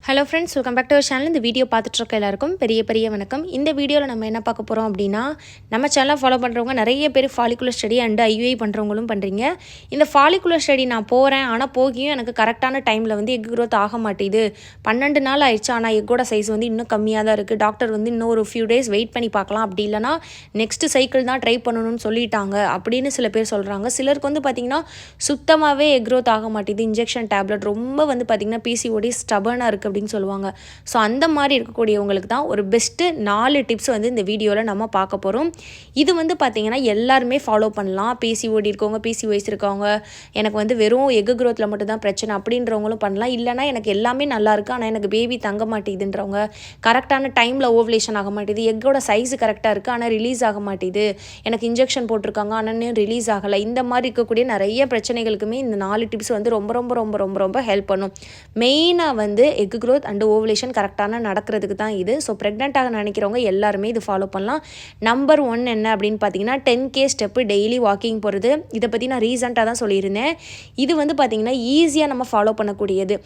Hello friends, welcome back to our channel. இந்த video பார்த்துட்ருக்க எல்லாருக்கும் பெரிய வணக்கம். இந்த வீடியோவில் நம்ம என்ன பார்க்க போகிறோம் அப்படின்னா, நம்ம சேனலை ஃபாலோ பண்ணுறவங்க நிறைய பேர் ஃபாலிகுலர் ஸ்டடி அண்ட் ஐயுஐ பண்ணுறவங்களும் பண்ணுறீங்க. இந்த ஃபாலிகுலர் ஸ்டடி நான் போகிறேன், ஆனால் போகியும் எனக்கு கரெக்டான டைமில் வந்து எக் க்ரோத் ஆக மாட்டேது. 12 நாள் ஆயிடுச்சு, ஆனால் எக்கோட சைஸ் வந்து இன்னும் கம்மியாக தான் இருக்குது. டாக்டர் வந்து இன்னும் ஒரு ஃபியூ டேஸ் வெயிட் பண்ணி பார்க்கலாம், அப்படி இல்லைனா நெக்ஸ்ட் சைக்கிள் தான் ட்ரை பண்ணணும்னு சொல்லிட்டாங்க அப்படின்னு சில பேர் சொல்கிறாங்க. சிலருக்கு வந்து பார்த்திங்கன்னா சுத்தமாகவே எக் க்ரோத் ஆக மாட்டேது. இன்ஜெக்ஷன் டேப்லெட் ரொம்ப வந்து பார்த்திங்கன்னா பிசிஓடி ஸ்டபனாக இருக்குது அப்படின்னு சொல்லுவாங்க. ஸோ அந்த மாதிரி இருக்கக்கூடியவங்களுக்கு தான் ஒரு பெஸ்ட்டு 4 டிப்ஸ் வந்து இந்த வீடியோவில் நம்ம பார்க்க போகிறோம். இது வந்து பார்த்திங்கன்னா எல்லாருமே ஃபாலோ பண்ணலாம். பிசிஓடி இருக்கவங்க, பிசிஓஎஸ் இருக்கவங்க, எனக்கு வந்து வெறும் எக் க்ரோத்தில் மட்டும்தான் பிரச்சனை அப்படின்றவங்களும் பண்ணலாம். இல்லைனா எனக்கு எல்லாமே நல்லா இருக்குது, ஆனால் எனக்கு பேபி தங்க மாட்டேதுன்றவங்க, கரெக்டான டைமில் ஓவலேஷன் ஆக மாட்டேது, எக்கோட சைஸு கரெக்டாக இருக்குது ஆனால் ரிலீஸ் ஆக மாட்டேது, எனக்கு இன்ஜெக்ஷன் போட்டிருக்காங்க ஆனால் ரிலீஸ் ஆகலை, இந்த மாதிரி இருக்கக்கூடிய நிறைய பிரச்சனைகளுக்குமே இந்த 4 டிப்ஸ் வந்து ரொம்ப ஹெல்ப் பண்ணும். மெயினாக வந்து எக் க்ரோத் அண்ட் ஓவலேஷன் கரெக்டான நடக்கிறதுக்கு தான் இது. ஸோ ப்ரெக்னென்ட்டாக நினைக்கிறவங்க எல்லாருமே இது ஃபாலோ பண்ணலாம். நம்பர் 1 என்ன அப்படின்னு பார்த்தீங்கன்னா 10K ஸ்டெப்பு டெய்லி வாக்கிங் போகிறது. இதை பற்றி நான் ரீசெண்டாக தான் சொல்லியிருந்தேன். இது வந்து பார்த்திங்கன்னா ஈஸியாக நம்ம ஃபாலோ பண்ணக்கூடியது.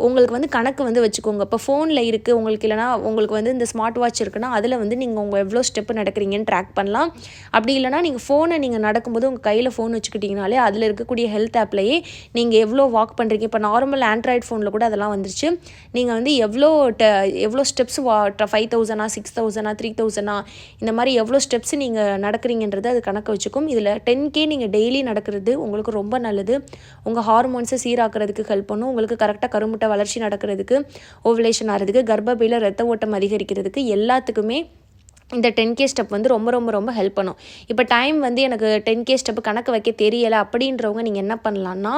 உங்களுக்கு வந்து கணக்கு வந்து வச்சுக்கோங்க. இப்போ ஃபோனில் இருக்குது உங்களுக்கு, இல்லைனா உங்களுக்கு வந்து இந்த ஸ்மார்ட் வாட்ச் இருக்குன்னா அதில் வந்து நீங்கள் உங்கள் எவ்வளோ ஸ்டெப்பு நடக்கிறீங்கன்னு ட்ராக் பண்ணலாம். அப்படி இல்லைனா நீங்கள் ஃபோனை நீங்கள் நடக்கும்போது உங்கள் கையில் ஃபோன் வச்சுக்கிட்டிங்கனாலே அதில் இருக்கக்கூடிய ஹெல்த் ஆப்லேயே நீங்கள் எவ்வளோ வாக் பண்ணுறீங்க. இப்போ நார்மல் ஆண்ட்ராய்டு ஃபோனில் கூட அதெல்லாம் வந்துருச்சு. நீங்கள் வந்து எவ்வளோ ஸ்டெப்ஸ் 5000, 6000, 3000 இந்த மாதிரி எவ்வளோ ஸ்டெப்ஸ் நீங்கள் நடக்கிறீங்கன்றது அது கணக்கு வச்சுக்கும். இதில் 10K நீங்கள் டெய்லி நடக்கிறது உங்களுக்கு ரொம்ப நல்லது. உங்கள் ஹார்மோன்ஸை சீராக்கிறதுக்கு ஹெல்ப் பண்ணும். உங்களுக்கு கரெக்டாக கருமுட்டை வளர்ச்சி நடக்கிறதுக்கு, ஓவலேஷன் ஆகிறதுக்கு, கர்ப்பப்பையில் ரத்த ஓட்டம் அதிகரிக்கிறதுக்கு எல்லாத்துக்குமே இந்த 10K ஸ்டெப் வந்து ரொம்ப ஹெல்ப் பண்ணும். இப்போ டைம் வந்து எனக்கு 10K ஸ்டெப்பு கணக்கு வைக்க தெரியலை அப்படின்றவங்க நீங்கள் என்ன பண்ணலான்னா,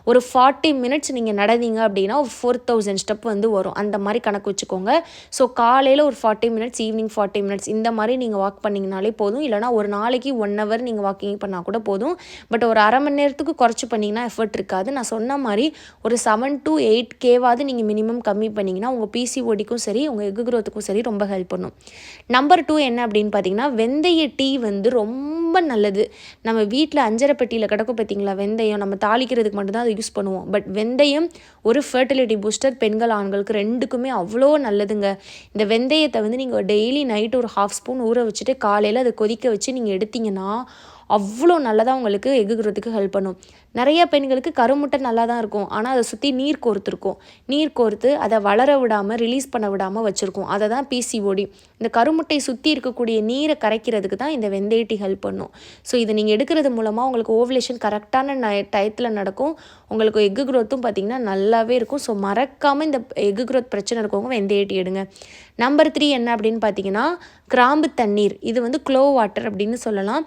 ஒரு 40 மினிட்ஸ் நீங்கள் நடந்தீங்க அப்படின்னா 4000 ஸ்டெப் வந்து வரும். அந்த மாதிரி கணக்கு வச்சுக்கோங்க. ஸோ காலையில் ஒரு 40 மினிட்ஸ், ஈவினிங் 40 மினிட்ஸ் இந்த மாதிரி நீங்கள் வாக் பண்ணிங்கனாலே போதும். இல்லைனா ஒரு நாளைக்கு 1 ஹவர் நீங்கள் வாக்கிங் பண்ணால் கூட போதும். பட் ஒரு அரை மணி நேரத்துக்கு குறைச்சி பண்ணிங்கன்னா எஃபர்ட் இருக்காது. நான் சொன்ன மாதிரி ஒரு 7 to 8Kவாவது நீங்கள் மினிமம் கம்மி பண்ணிங்கன்னா உங்கள் பிசிஓடிக்கும் சரி, உங்கள் எக் க்ரோத்துக்கும் சரி ரொம்ப ஹெல்ப் பண்ணும். நம்பர் 2 என்ன அப்படின்னு பார்த்தீங்கன்னா, வெந்தய டீ வந்து ரொம்ப நல்லது. நம்ம வீட்டில் அஞ்சரை பெட்டியில் கிடக்கும் பார்த்தீங்களா வெந்தயம், நம்ம தாளிக்கிறதுக்கு மட்டும்தான் அதை யூஸ் பண்ணுவோம். பட் வெந்தயம் ஒரு ஃபர்டிலிட்டி பூஸ்டர், பெண்கள் ஆண்களுக்கு ரெண்டுக்குமே அவ்வளோ நல்லதுங்க. இந்த வெந்தயத்தை வந்து நீங்கள் டெய்லி நைட்டு ஒரு 1/2 ஸ்பூன் ஊற வச்சுட்டு காலையில் அதை கொதிக்க வச்சு நீங்கள் எடுத்திங்கன்னா அவ்வளோ நல்லதாக உங்களுக்கு எக் க்ரோத்துக்கு ஹெல்ப் பண்ணும். நிறைய பெண்களுக்கு கருமுட்டை நல்லா தான் இருக்கும், ஆனால் அதை சுற்றி நீர் கோர்த்துருக்கும். நீர் கோர்த்து அதை வளர விடாமல், ரிலீஸ் பண்ண விடாமல் வச்சுருக்கோம். அதை தான் பிசிஓடி. இந்த கருமுட்டை சுற்றி இருக்கக்கூடிய நீரை கரைக்கிறதுக்கு தான் இந்த வெந்தய டீ ஹெல்ப் பண்ணும். ஸோ இதை நீங்கள் எடுக்கிறது மூலமாக உங்களுக்கு ஓவலேஷன் கரெக்டான டயத்தில் நடக்கும். உங்களுக்கு எக் க்ரோத்தும் பார்த்திங்கன்னா நல்லாவே இருக்கும். ஸோ மறக்காமல் இந்த எக் க்ரோத் பிரச்சனை இருக்கவங்க வெந்தய டீ எடுங்க. நம்பர் 3 என்ன அப்படின்னு பார்த்தீங்கன்னா, கிராம்பு தண்ணீர். இது வந்து க்ளோ வாட்டர் அப்படின்னு சொல்லலாம்.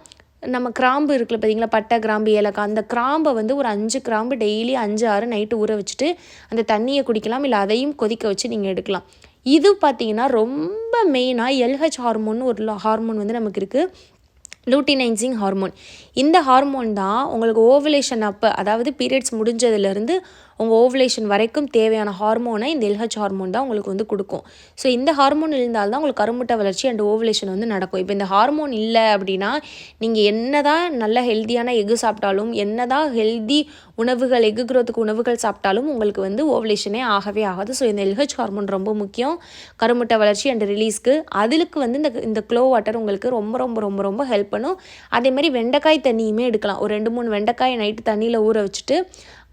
நம்ம கிராம்பு இருக்குல்ல பார்த்தீங்களா, பட்டை, கிராம்பு, ஏலக்காய், அந்த கிராம்பை வந்து ஒரு 5 கிராம்பு டெய்லி 5 6 நைட்டு ஊற வச்சுட்டு அந்த தண்ணியை குடிக்கலாம். இல்லை அதையும் கொதிக்க வச்சு நீங்கள் எடுக்கலாம். இது பார்த்திங்கன்னா ரொம்ப மெயினாக LH ஹார்மோன் ஒரு ஹார்மோன் வந்து நமக்கு இருக்குது, லூட்டினைசிங் ஹார்மோன். இந்த ஹார்மோன் தான் உங்களுக்கு ஓவலேஷன் அப்போ, அதாவது பீரியட்ஸ் முடிஞ்சதுலேருந்து உங்கள் ஓவலேஷன் வரைக்கும் தேவையான ஹார்மோனை இந்த LH ஹார்மோன் தான் உங்களுக்கு வந்து கொடுக்கும். ஸோ இந்த ஹார்மோன் இருந்தால்தான் உங்களுக்கு கருமுட்டை வளர்ச்சி அண்ட் ஓவலேஷன் வந்து நடக்கும். இப்போ இந்த ஹார்மோன் இல்லை அப்படின்னா நீங்கள் என்ன தான் நல்ல ஹெல்த்தியான எக்கு சாப்பிட்டாலும், என்ன தான் ஹெல்தி உணவுகள், எக் க்ரோத்துக்கு உணவுகள் சாப்பிட்டாலும் உங்களுக்கு வந்து ஓவலேஷனே ஆகவே ஆகாது. ஸோ இந்த LH ஹார்மோன் ரொம்ப முக்கியம் கருமுட்டை வளர்ச்சி அண்ட் ரிலீஸ்க்கு. அதுக்கு வந்து இந்த க்ளோ வாட்டர் உங்களுக்கு ரொம்ப ஹெல்ப் பண்ணும். அதேமாதிரி வெண்டைக்காய் தண்ணியுமே எடுக்கலாம். ஒரு 2-3 வெண்டைக்காய் நைட்டு தண்ணியில் ஊற வச்சுட்டு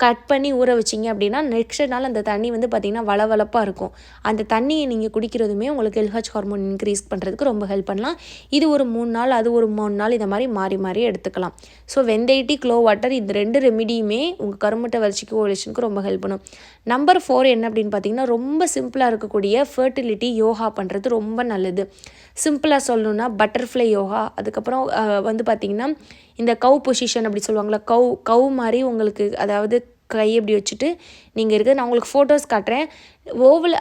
கட் பண்ணி ஊற வச்சிங்க அப்படின்னா நெக்ஸ்ட் நாள் அந்த தண்ணி வந்து பார்த்திங்கன்னா வளவளப்பாக இருக்கும். அந்த தண்ணியை நீங்கள் குடிக்கிறதுமே உங்களுக்கு LH ஹார்மோன் இன்க்ரீஸ் பண்ணுறதுக்கு ரொம்ப ஹெல்ப் பண்ணலாம். இது ஒரு 3 நாள், அது ஒரு 3 நாள், இதை மாதிரி மாறி எடுத்துக்கலாம். ஸோ வெந்தய டீ, க்ளோ வாட்டர், இந்த 2 ரெமிடியுமே உங்கள் கருமுட்டை வளர்ச்சிக்கு, ஓவலேஷனுக்கு ரொம்ப ஹெல்ப் பண்ணும். நம்பர் 4 என்ன அப்படின்னு பார்த்தீங்கன்னா, ரொம்ப சிம்பிளாக இருக்கக்கூடிய ஃபர்டிலிட்டி யோகா பண்ணுறது ரொம்ப நல்லது. சிம்பிளாக சொல்லணுன்னா பட்டர்ஃப்ளை யோகா, அதுக்கப்புறம் வந்து பார்த்திங்கன்னா இந்த கவ் பொசிஷன் அப்படி சொல்லுவாங்களா, கவ் மாதிரி உங்களுக்கு, அதாவது கை எப்படி வச்சுட்டு நீங்கள் இருக்குது. நான் உங்களுக்கு ஃபோட்டோஸ் காட்டுறேன்.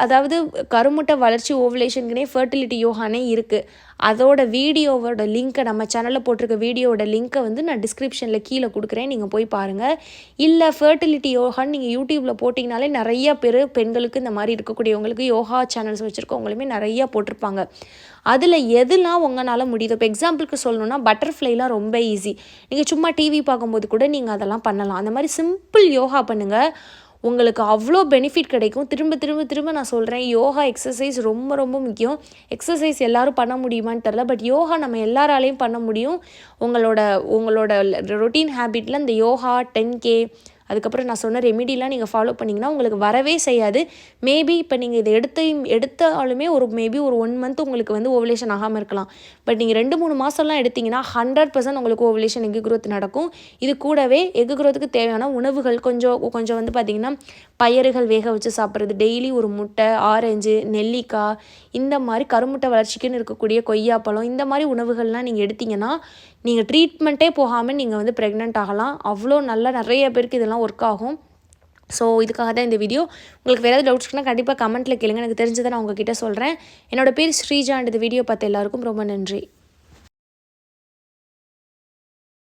அதாவது கருமுட்டை வளர்ச்சி ஓவலேஷனுக்குனே ஃபர்டிலிட்டி யோகானே இருக்குது. அதோட வீடியோவோட லிங்க்கை நம்ம சேனலில் போட்டிருக்க வீடியோவோட லிங்க்கை வந்து நான் டிஸ்கிரிப்ஷனில் கீழே கொடுக்குறேன், நீங்கள் போய் பாருங்கள். இல்லை ஃபர்டிலிட்டி யோகான்னு நீங்கள் யூடியூப்பில் போட்டிங்கனாலே நிறைய பேர் பெண்களுக்கு இந்த மாதிரி இருக்கக்கூடியவங்களுக்கு யோகா சேனல்ஸ் வச்சுருக்கவங்களுமே நிறையா போட்டிருப்பாங்க. அதில் எதுலாம் உங்களால் முடியுது. இப்போ எக்ஸாம்பிளுக்கு சொல்லணுன்னா பட்டர்ஃப்ளைலாம் ரொம்ப ஈஸி. நீங்கள் சும்மா டிவி பார்க்கும்போது கூட நீங்கள் அதெல்லாம் பண்ணலாம். அந்த மாதிரி சிம்பிள் யோகா பண்ணுங்கள். உங்களுக்கு அவ்வளோ பெனிஃபிட் கிடைக்கும். திரும்ப திரும்ப திரும்ப நான் சொல்கிறேன், யோகா எக்ஸசைஸ் ரொம்ப ரொம்ப முக்கியம். எக்ஸசைஸ் எல்லோரும் பண்ண முடியுமான்னு தெரில, பட் யோகா நம்ம எல்லாராலையும் பண்ண முடியும். உங்களோட ரொட்டீன் ஹேபிட்டில் இந்த யோகா 10K அதுக்கப்புறம் நான் சொன்ன ரெமிடிலாம் நீங்கள் ஃபாலோ பண்ணிங்கன்னா உங்களுக்கு வரவே செய்யாது. மேபி இப்போ நீங்கள் இதை எடுத்தாலுமே மேபி ஒரு 1 மந்த் உங்களுக்கு வந்து ஓவலேஷன் ஆகாமல் இருக்கலாம். பட் நீங்கள் 2-3 மாதம்லாம் எடுத்திங்கன்னா 100% உங்களுக்கு ஓவலேஷன் எக் குரோத் நடக்கும். இது கூடவே எக் குரோத்துக்கு தேவையான உணவுகள் கொஞ்சம் வந்து பார்த்திங்கன்னா பயறுகள் வேக வச்சு சாப்பிட்றது, டெய்லி ஒரு முட்டை, ஆரஞ்சு, நெல்லிக்காய், இந்த மாதிரி கருமுட்டை வளர்ச்சிக்குன்னு இருக்கக்கூடிய கொய்யாப்பழம், இந்த மாதிரி உணவுகள்லாம் நீங்கள் எடுத்திங்கன்னா நீங்கள் ட்ரீட்மெண்ட்டே போகாமல் நீங்கள் வந்து ப்ரெக்னென்ட் ஆகலாம். அவ்வளோ நல்லா நிறைய பேருக்கு இதெல்லாம் ஒர்க் ஆகும். ஸோ இதுக்காக தான் இந்த வீடியோ. உங்களுக்கு வேறு ஏதாவது டவுட்ஸ்னால் கண்டிப்பாக கமெண்ட்டில் கேளுங்க. எனக்கு தெரிஞ்சதை நான் உங்ககிட்ட சொல்கிறேன். என்னோடய பேர் ஸ்ரீஜா. இந்த வீடியோ பார்த்த எல்லாருக்கும் ரொம்ப நன்றி.